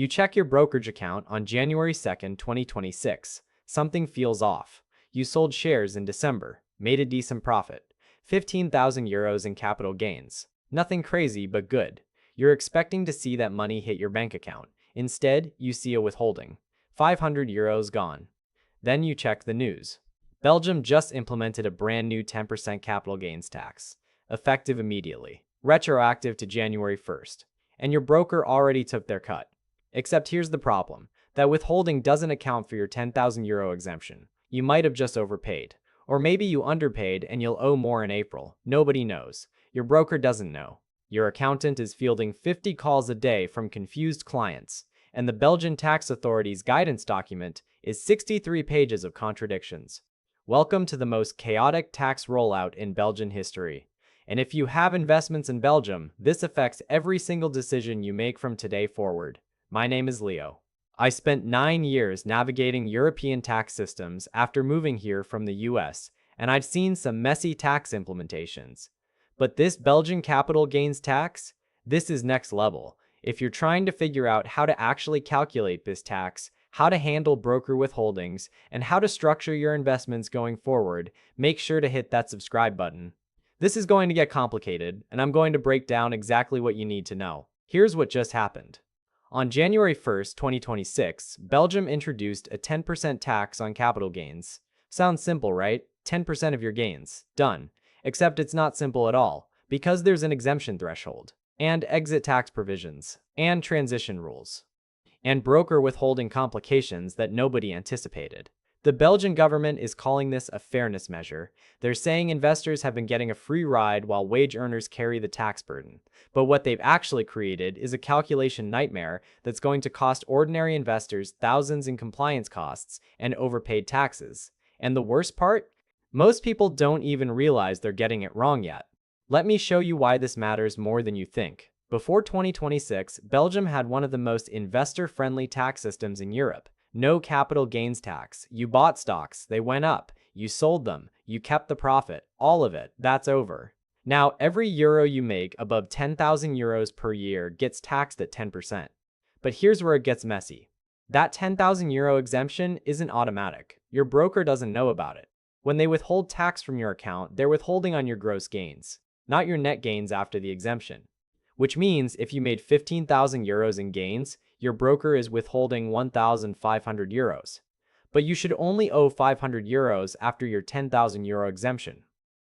You check your brokerage account on January 2nd, 2026. Something feels off. You sold shares in December, made a decent profit. 15,000 euros in capital gains. Nothing crazy, but good. You're expecting to see that money hit your bank account. Instead, you see a withholding. 500 euros gone. Then you check the news. Belgium just implemented a brand new 10% capital gains tax, effective immediately, retroactive to January 1st. And your broker already took their cut. Except here's the problem. That withholding doesn't account for your 10,000 euro exemption. You might have just overpaid. Or maybe you underpaid and you'll owe more in April. Nobody knows. Your broker doesn't know. Your accountant is fielding 50 calls a day from confused clients. And the Belgian tax authority's guidance document is 63 pages of contradictions. Welcome to the most chaotic tax rollout in Belgian history. And if you have investments in Belgium, this affects every single decision you make from today forward. My name is Leo. I spent 9 years navigating European tax systems after moving here from the US, and I've seen some messy tax implementations. But this Belgian capital gains tax? This is next level. If you're trying to figure out how to actually calculate this tax, how to handle broker withholdings, and how to structure your investments going forward, make sure to hit that subscribe button. This is going to get complicated, and I'm going to break down exactly what you need to know. Here's what just happened. On January 1st, 2026, Belgium introduced a 10% tax on capital gains. Sounds simple, right? 10% of your gains. Done. Except it's not simple at all, because there's an exemption threshold, and exit tax provisions, and transition rules, and broker withholding complications that nobody anticipated. The Belgian government is calling this a fairness measure. They're saying investors have been getting a free ride while wage earners carry the tax burden. But what they've actually created is a calculation nightmare that's going to cost ordinary investors thousands in compliance costs and overpaid taxes. And the worst part? Most people don't even realize they're getting it wrong yet. Let me show you why this matters more than you think. Before 2026, Belgium had one of the most investor-friendly tax systems in Europe. No capital gains tax. You bought stocks, they went up. You sold them, you kept the profit. All of it, that's over. Now, every euro you make above 10,000 euros per year gets taxed at 10%. But here's where it gets messy. That 10,000 euro exemption isn't automatic. Your broker doesn't know about it. When they withhold tax from your account, they're withholding on your gross gains, not your net gains after the exemption. Which means if you made 15,000 euros in gains, your broker is withholding 1,500 euros. But you should only owe 500 euros after your 10,000 euro exemption.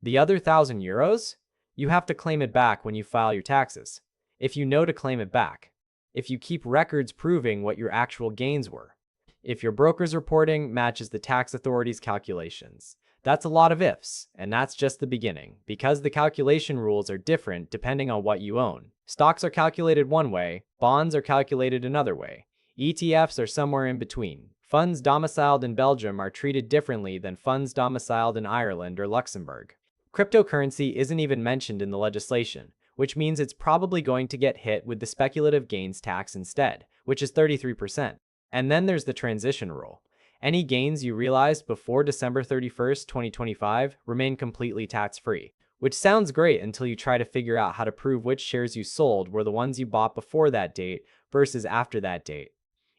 The other 1,000 euros? You have to claim it back when you file your taxes. If you know to claim it back. If you keep records proving what your actual gains were. If your broker's reporting matches the tax authority's calculations. That's a lot of ifs, and that's just the beginning, because the calculation rules are different depending on what you own. Stocks are calculated one way, bonds are calculated another way. ETFs are somewhere in between. Funds domiciled in Belgium are treated differently than funds domiciled in Ireland or Luxembourg. Cryptocurrency isn't even mentioned in the legislation, which means it's probably going to get hit with the speculative gains tax instead, which is 33%. And then there's the transition rule. Any gains you realized before December 31st, 2025 remain completely tax-free, which sounds great until you try to figure out how to prove which shares you sold were the ones you bought before that date versus after that date.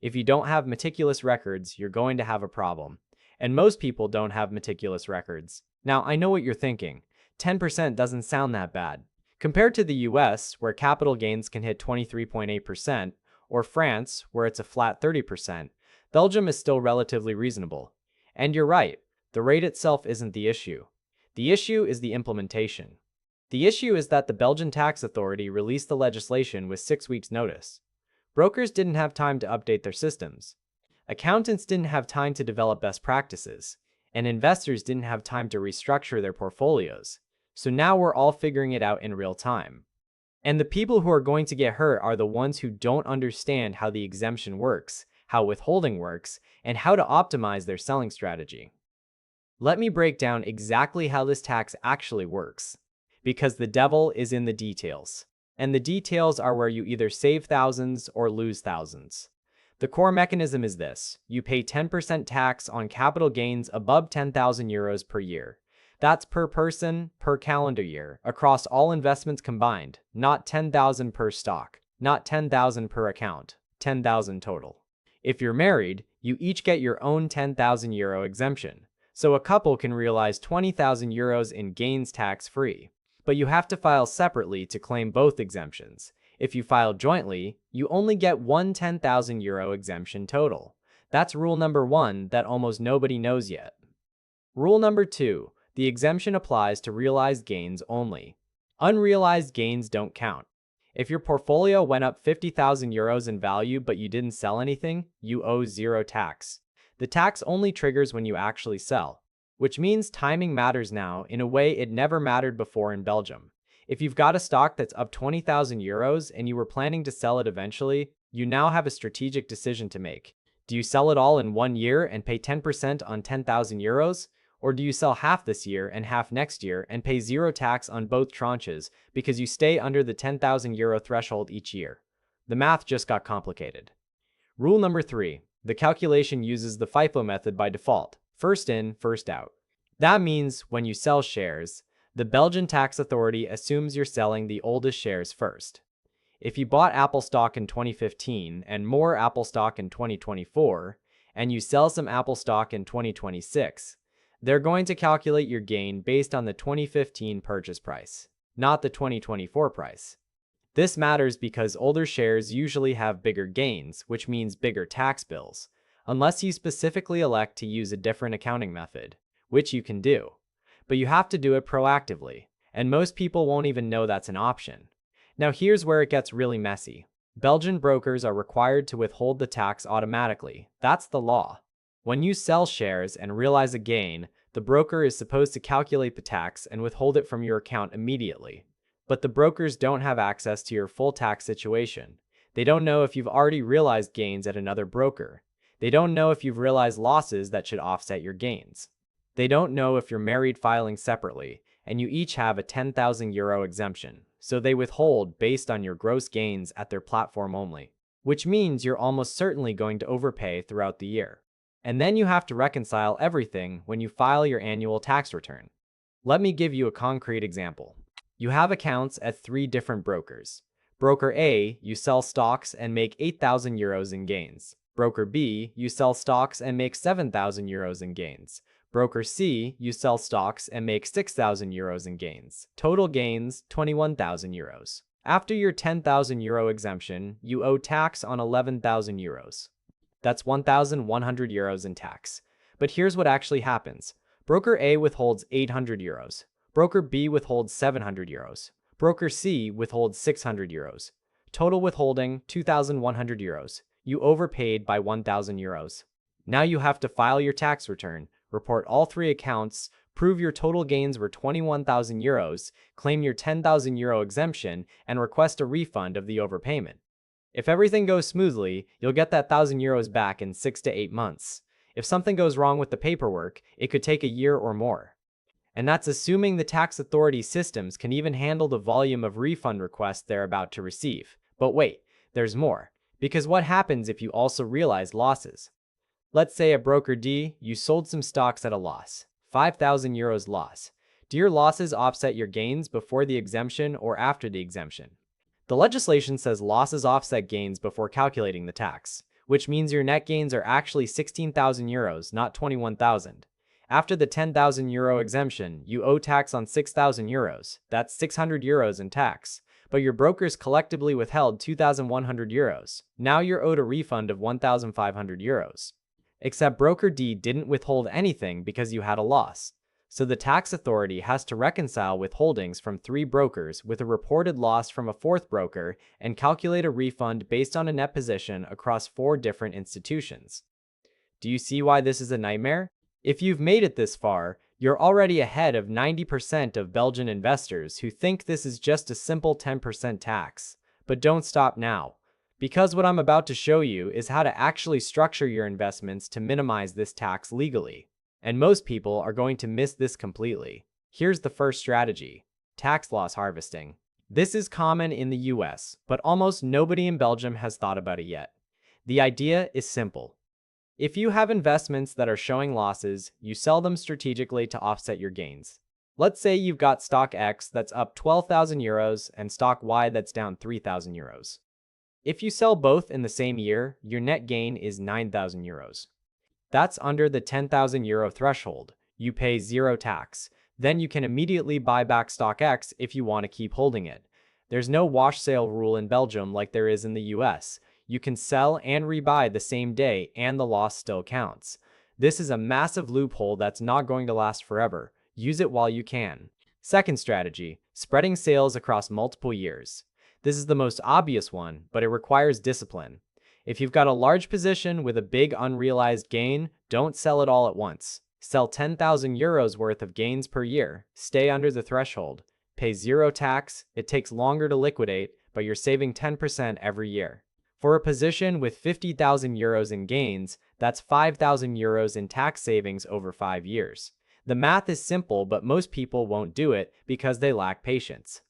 If you don't have meticulous records, you're going to have a problem. And most people don't have meticulous records. Now, I know what you're thinking. 10% doesn't sound that bad. Compared to the US, where capital gains can hit 23.8%, or France, where it's a flat 30%, Belgium is still relatively reasonable. And you're right, the rate itself isn't the issue. The issue is the implementation. The issue is that the Belgian tax authority released the legislation with 6 weeks' notice. Brokers didn't have time to update their systems. Accountants didn't have time to develop best practices. And investors didn't have time to restructure their portfolios. So now we're all figuring it out in real time. And the people who are going to get hurt are the ones who don't understand how the exemption works, how withholding works, and how to optimize their selling strategy. Let me break down exactly how this tax actually works, because the devil is in the details. And the details are where you either save thousands or lose thousands. The core mechanism is this: you pay 10% tax on capital gains above 10,000 euros per year. That's per person, per calendar year, across all investments combined, not 10,000 per stock, not 10,000 per account. 10,000 total. If you're married, you each get your own 10,000 euro exemption, so a couple can realize 20,000 euros in gains tax-free. But you have to file separately to claim both exemptions. If you file jointly, you only get one 10,000 euro exemption total. That's rule number 1 that almost nobody knows yet. Rule number 2, the exemption applies to realized gains only. Unrealized gains don't count. If your portfolio went up 50,000 euros in value but you didn't sell anything, you owe zero tax. The tax only triggers when you actually sell, which means timing matters now in a way it never mattered before in Belgium. If you've got a stock that's up 20,000 euros and you were planning to sell it eventually, you now have a strategic decision to make. Do you sell it all in 1 year and pay 10% on 10,000 euros? Or do you sell half this year and half next year and pay zero tax on both tranches because you stay under the 10,000 euro threshold each year? The math just got complicated. Rule number 3. The calculation uses the FIFO method by default. First in, first out. That means when you sell shares, the Belgian tax authority assumes you're selling the oldest shares first. If you bought Apple stock in 2015 and more Apple stock in 2024, and you sell some Apple stock in 2026, they're going to calculate your gain based on the 2015 purchase price, not the 2024 price. This matters because older shares usually have bigger gains, which means bigger tax bills, unless you specifically elect to use a different accounting method, which you can do. But you have to do it proactively, and most people won't even know that's an option. Now here's where it gets really messy. Belgian brokers are required to withhold the tax automatically. That's the law. When you sell shares and realize a gain, the broker is supposed to calculate the tax and withhold it from your account immediately. But the brokers don't have access to your full tax situation. They don't know if you've already realized gains at another broker. They don't know if you've realized losses that should offset your gains. They don't know if you're married filing separately, and you each have a 10,000 euro exemption, so they withhold based on your gross gains at their platform only, which means you're almost certainly going to overpay throughout the year. And then you have to reconcile everything when you file your annual tax return. Let me give you a concrete example. You have accounts at 3 different brokers. Broker A, you sell stocks and make 8,000 euros in gains. Broker B, you sell stocks and make 7,000 euros in gains. Broker C, you sell stocks and make 6,000 euros in gains. Total gains, 21,000 euros. After your 10,000 euro exemption, you owe tax on 11,000 euros. That's 1,100 euros in tax. But here's what actually happens. Broker A withholds 800 euros. Broker B withholds 700 euros. Broker C withholds 600 euros. Total withholding, 2,100 euros. You overpaid by 1,000 euros. Now you have to file your tax return, report all 3 accounts, prove your total gains were 21,000 euros, claim your 10,000 euro exemption, and request a refund of the overpayment. If everything goes smoothly, you'll get that 1,000 euros back in 6 to 8 months. If something goes wrong with the paperwork, it could take a year or more. And that's assuming the tax authority systems can even handle the volume of refund requests they're about to receive. But wait, there's more. Because what happens if you also realize losses? Let's say at Broker D, you sold some stocks at a loss. 5,000 euros loss. Do your losses offset your gains before the exemption or after the exemption? The legislation says losses offset gains before calculating the tax, which means your net gains are actually 16,000 euros, not 21,000. After the 10,000 euro exemption, you owe tax on 6,000 euros. That's 600 euros in tax. But your brokers collectively withheld 2,100 euros. Now you're owed a refund of 1,500 euros. Except Broker D didn't withhold anything because you had a loss. So the tax authority has to reconcile withholdings from 3 brokers with a reported loss from a 4th broker and calculate a refund based on a net position across 4 different institutions. Do you see why this is a nightmare? If you've made it this far, you're already ahead of 90% of Belgian investors who think this is just a simple 10% tax. But don't stop now, because what I'm about to show you is how to actually structure your investments to minimize this tax legally. And most people are going to miss this completely. Here's the first strategy: tax loss harvesting. This is common in the US, but almost nobody in Belgium has thought about it yet. The idea is simple. If you have investments that are showing losses, you sell them strategically to offset your gains. Let's say you've got stock X that's up 12,000 euros and stock Y that's down 3,000 euros. If you sell both in the same year, your net gain is 9,000 euros. That's under the 10,000 euro threshold. You pay zero tax. Then you can immediately buy back stock X if you want to keep holding it. There's no wash sale rule in Belgium like there is in the US. You can sell and rebuy the same day and the loss still counts. This is a massive loophole that's not going to last forever. Use it while you can. Second strategy, spreading sales across multiple years. This is the most obvious one, but it requires discipline. If you've got a large position with a big unrealized gain, don't sell it all at once. Sell 10,000 euros worth of gains per year. Stay under the threshold. Pay zero tax. It takes longer to liquidate, but you're saving 10% every year. For a position with 50,000 euros in gains, that's 5,000 euros in tax savings over 5 years. The math is simple, but most people won't do it because they lack patience.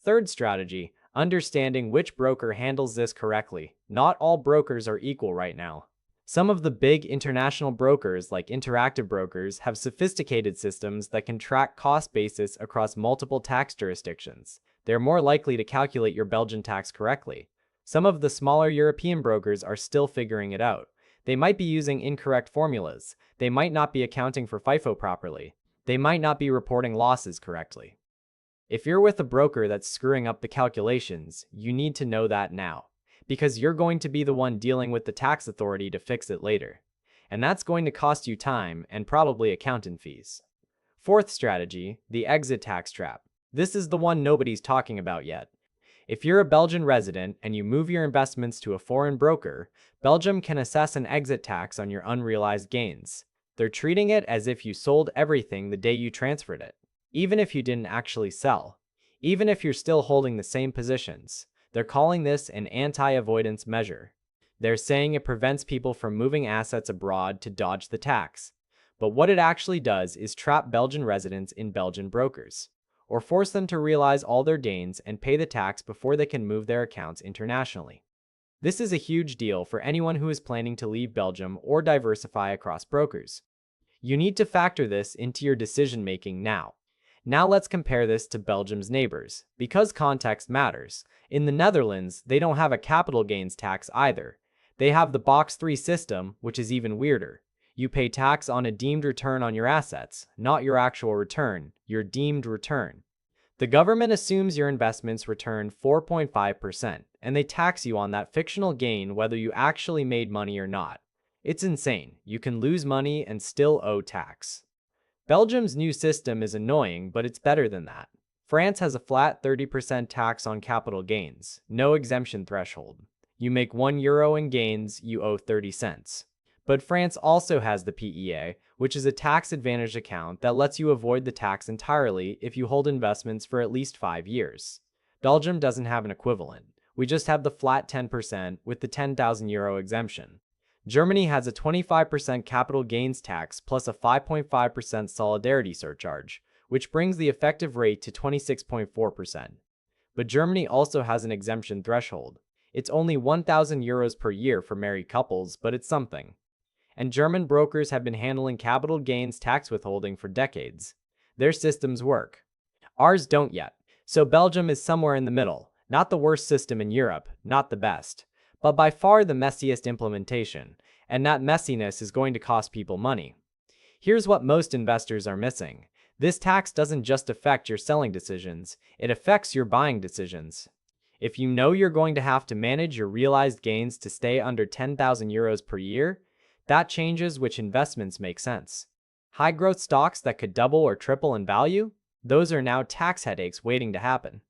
Third strategy, understanding which broker handles this correctly. Not all brokers are equal right now. Some of the big international brokers like Interactive Brokers have sophisticated systems that can track cost basis across multiple tax jurisdictions. They're more likely to calculate your Belgian tax correctly. Some of the smaller European brokers are still figuring it out. They might be using incorrect formulas. They might not be accounting for FIFO properly. They might not be reporting losses correctly. If you're with a broker that's screwing up the calculations, you need to know that now, because you're going to be the one dealing with the tax authority to fix it later. And that's going to cost you time and probably accountant fees. Fourth strategy, the exit tax trap. This is the one nobody's talking about yet. If you're a Belgian resident and you move your investments to a foreign broker, Belgium can assess an exit tax on your unrealized gains. They're treating it as if you sold everything the day you transferred it. Even if you didn't actually sell, even if you're still holding the same positions, they're calling this an anti-avoidance measure. They're saying it prevents people from moving assets abroad to dodge the tax. But what it actually does is trap Belgian residents in Belgian brokers, or force them to realize all their gains and pay the tax before they can move their accounts internationally. This is a huge deal for anyone who is planning to leave Belgium or diversify across brokers. You need to factor this into your decision-making now. Now let's compare this to Belgium's neighbors, because context matters. In the Netherlands, they don't have a capital gains tax either. They have the Box 3 system, which is even weirder. You pay tax on a deemed return on your assets, not your actual return, your deemed return. The government assumes your investments return 4.5%, and they tax you on that fictional gain whether you actually made money or not. It's insane. You can lose money and still owe tax. Belgium's new system is annoying, but it's better than that. France has a flat 30% tax on capital gains, no exemption threshold. You make €1 in gains, you owe 30 cents. But France also has the PEA, which is a tax-advantaged account that lets you avoid the tax entirely if you hold investments for at least 5 years. Belgium doesn't have an equivalent. We just have the flat 10% with the €10,000 exemption. Germany has a 25% capital gains tax plus a 5.5% solidarity surcharge, which brings the effective rate to 26.4%. But Germany also has an exemption threshold. It's only €1,000 per year for married couples, but it's something. And German brokers have been handling capital gains tax withholding for decades. Their systems work. Ours don't yet. So Belgium is somewhere in the middle. Not the worst system in Europe, not the best, but by far the messiest implementation, and that messiness is going to cost people money. Here's what most investors are missing. This tax doesn't just affect your selling decisions, it affects your buying decisions. If you know you're going to have to manage your realized gains to stay under €10,000 per year, that changes which investments make sense. High growth stocks that could double or triple in value? Those are now tax headaches waiting to happen.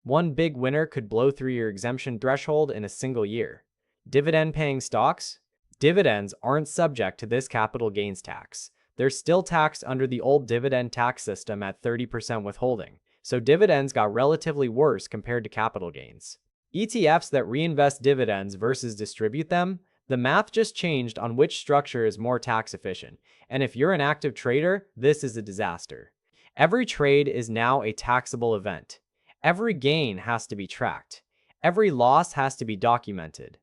One big winner could blow through your exemption threshold in a single year. Dividend-paying stocks? Dividends aren't subject to this capital gains tax. They're still taxed under the old dividend tax system at 30% withholding, so dividends got relatively worse compared to capital gains. ETFs that reinvest dividends versus distribute them? The math just changed on which structure is more tax efficient, and if you're an active trader, this is a disaster. Every trade is now a taxable event. Every gain has to be tracked. Every loss has to be documented.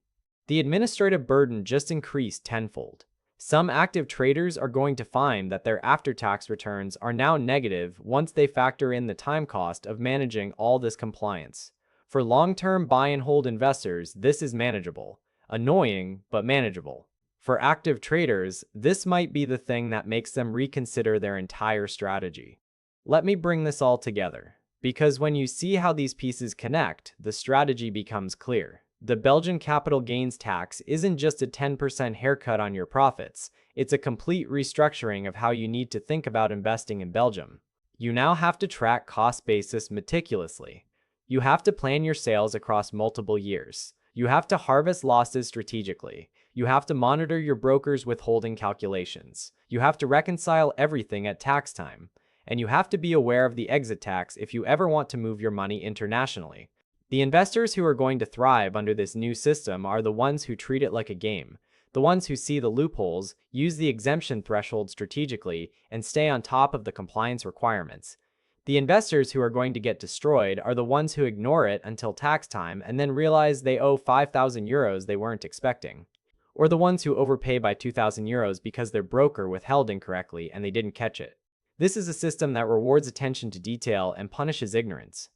The administrative burden just increased tenfold. Some active traders are going to find that their after-tax returns are now negative once they factor in the time cost of managing all this compliance. For long-term buy and hold investors, this is manageable. Annoying, but manageable. For active traders, this might be the thing that makes them reconsider their entire strategy. Let me bring this all together, because when you see how these pieces connect, the strategy becomes clear. The Belgian capital gains tax isn't just a 10% haircut on your profits, it's a complete restructuring of how you need to think about investing in Belgium. You now have to track cost basis meticulously. You have to plan your sales across multiple years. You have to harvest losses strategically. You have to monitor your broker's withholding calculations. You have to reconcile everything at tax time. And you have to be aware of the exit tax if you ever want to move your money internationally. The investors who are going to thrive under this new system are the ones who treat it like a game, the ones who see the loopholes, use the exemption threshold strategically, and stay on top of the compliance requirements. The investors who are going to get destroyed are the ones who ignore it until tax time and then realize they owe 5,000 euros they weren't expecting. Or the ones who overpay by 2,000 euros because their broker withheld incorrectly and they didn't catch it. This is a system that rewards attention to detail and punishes ignorance.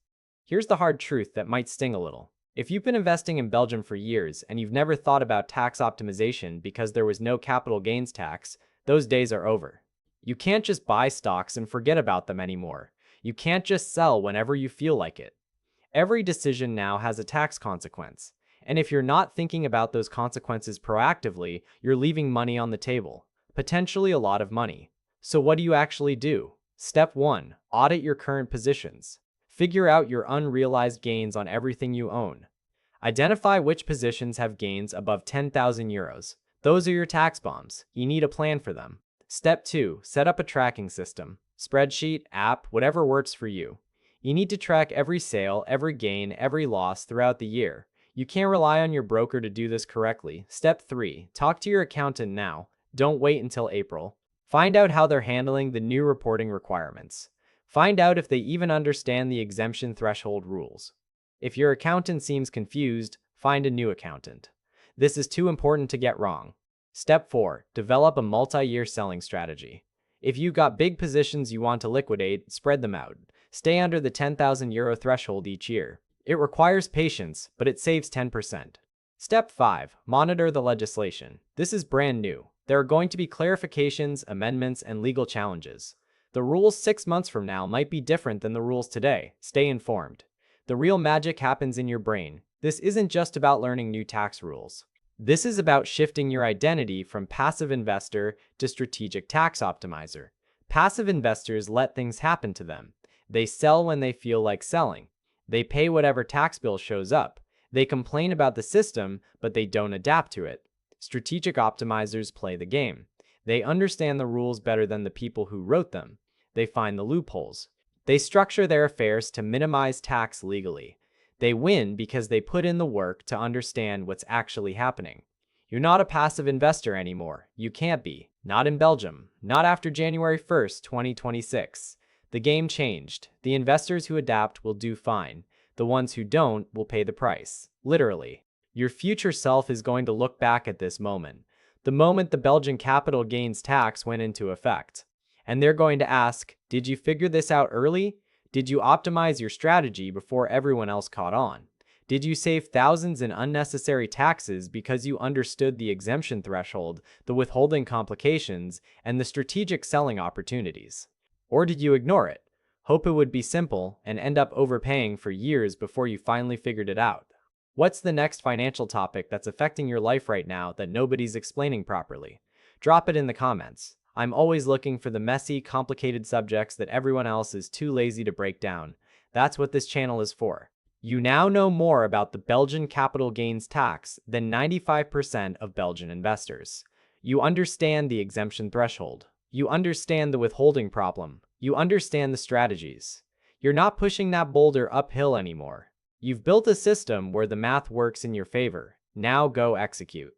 Here's the hard truth that might sting a little. If you've been investing in Belgium for years and you've never thought about tax optimization because there was no capital gains tax, those days are over. You can't just buy stocks and forget about them anymore. You can't just sell whenever you feel like it. Every decision now has a tax consequence. And if you're not thinking about those consequences proactively, you're leaving money on the table. Potentially a lot of money. So what do you actually do? Step 1. Audit your current positions. Figure out your unrealized gains on everything you own. Identify which positions have gains above 10,000 euros. Those are your tax bombs. You need a plan for them. Step 2. Set up a tracking system. Spreadsheet, app, whatever works for you. You need to track every sale, every gain, every loss throughout the year. You can't rely on your broker to do this correctly. Step 3. Talk to your accountant now. Don't wait until April. Find out how they're handling the new reporting requirements. Find out if they even understand the exemption threshold rules. If your accountant seems confused, find a new accountant. This is too important to get wrong. Step 4. Develop a multi-year selling strategy. If you've got big positions you want to liquidate, spread them out. Stay under the 10,000 euro threshold each year. It requires patience, but it saves 10%. Step 5. Monitor the legislation. This is brand new. There are going to be clarifications, amendments, and legal challenges. The rules 6 months from now might be different than the rules today. Stay informed. The real magic happens in your brain. This isn't just about learning new tax rules. This is about shifting your identity from passive investor to strategic tax optimizer. Passive investors let things happen to them. They sell when they feel like selling. They pay whatever tax bill shows up. They complain about the system, but they don't adapt to it. Strategic optimizers play the game. They understand the rules better than the people who wrote them. They find the loopholes. They structure their affairs to minimize tax legally. They win because they put in the work to understand what's actually happening. You're not a passive investor anymore. You can't be. Not in Belgium. Not after January 1st, 2026. The game changed. The investors who adapt will do fine. The ones who don't will pay the price. Literally. Your future self is going to look back at this moment. The moment the Belgian capital gains tax went into effect. And they're going to ask, did you figure this out early? Did you optimize your strategy before everyone else caught on? Did you save thousands in unnecessary taxes because you understood the exemption threshold, the withholding complications, and the strategic selling opportunities? Or did you ignore it, hope it would be simple, and end up overpaying for years before you finally figured it out? What's the next financial topic that's affecting your life right now that nobody's explaining properly? Drop it in the comments. I'm always looking for the messy, complicated subjects that everyone else is too lazy to break down. That's what this channel is for. You now know more about the Belgian capital gains tax than 95% of Belgian investors. You understand the exemption threshold. You understand the withholding problem. You understand the strategies. You're not pushing that boulder uphill anymore. You've built a system where the math works in your favor. Now go execute.